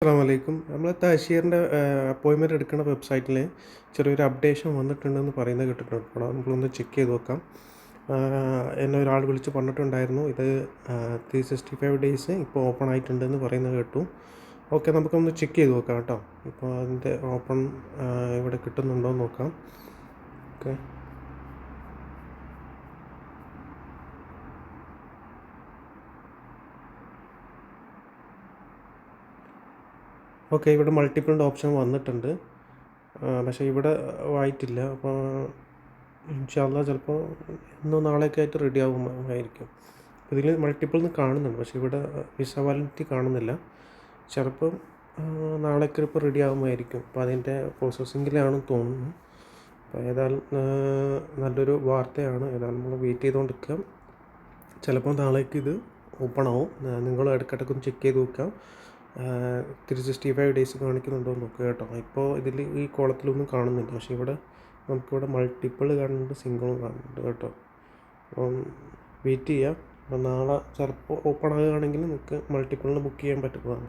അസ്സലാമലൈക്കും. നമ്മൾ തഹശീറിൻ്റെ അപ്പോയിൻമെൻറ്റ് എടുക്കുന്ന വെബ്സൈറ്റിൽ ചെറിയൊരു അപ്ഡേഷൻ വന്നിട്ടുണ്ടെന്ന് പറയുന്നത് കേട്ടിട്ടുണ്ട്. അപ്പോൾ നമ്മളൊന്ന് ചെക്ക് ചെയ്ത് നോക്കാം. എന്നെ ഒരാൾ വിളിച്ച് പറഞ്ഞിട്ടുണ്ടായിരുന്നു, ഇത് 365 ഡേയ്സ് ഇപ്പോൾ ഓപ്പൺ ആയിട്ടുണ്ടെന്ന് പറയുന്നത് കേട്ടു. ഓക്കെ, നമുക്കൊന്ന് ചെക്ക് ചെയ്ത് നോക്കാം കേട്ടോ. ഇപ്പോൾ അതിൻ്റെ ഓപ്പൺ ഇവിടെ കിട്ടുന്നുണ്ടോ എന്ന് നോക്കാം. ഓക്കെ, ഓക്കെ, ഇവിടെ മൾട്ടിപ്പിളിൻ്റെ ഓപ്ഷൻ വന്നിട്ടുണ്ട്. പക്ഷേ ഇവിടെ ആയിട്ടില്ല. അപ്പോൾ ഇൻഷാല്ലാ ചിലപ്പോൾ ഇന്നോ നാളെയൊക്കെ ആയിട്ട് റെഡി ആകുമായിരിക്കും. ഇതിൽ മൾട്ടിപ്പിൾ എന്ന് കാണുന്നുണ്ട്, പക്ഷേ ഇവിടെ വിസ വാലിഡിറ്റി കാണുന്നില്ല. ചിലപ്പം നാളേക്ക് ഇപ്പോൾ റെഡി ആകുമായിരിക്കും. അപ്പോൾ അതിൻ്റെ പ്രോസസ്സിങ്ങിലാണെന്ന് തോന്നുന്നു. അപ്പോൾ ഏതായാലും നല്ലൊരു വാർത്തയാണ്. ഏതായാലും നമ്മൾ വെയിറ്റ് ചെയ്തുകൊണ്ടിരിക്കാം. ചിലപ്പോൾ നാളേക്ക് ഇത് ഓപ്പൺ ആവും. നിങ്ങൾ ഇടയ്ക്കിടയ്ക്കൊന്ന് ചെക്ക് ചെയ്ത് നോക്കാം. 365 ഡേയ്സ് കാണിക്കുന്നുണ്ടോ എന്ന് നോക്കുക കേട്ടോ. ഇപ്പോൾ ഇതിൽ ഈ കോളത്തിലൊന്നും കാണുന്നില്ല, പക്ഷേ ഇവിടെ നമുക്കിവിടെ മൾട്ടിപ്പിൾ കാണുന്നുണ്ട്, സിംഗിളും കാണുന്നുണ്ട് കേട്ടോ. അപ്പം വെയിറ്റ് ചെയ്യാം. അപ്പം നാളെ ചിലപ്പോൾ ഓപ്പൺ ആകുകയാണെങ്കിൽ നമുക്ക് മൾട്ടിപ്പിളിന് ബുക്ക് ചെയ്യാൻ പറ്റുന്നതാണ്.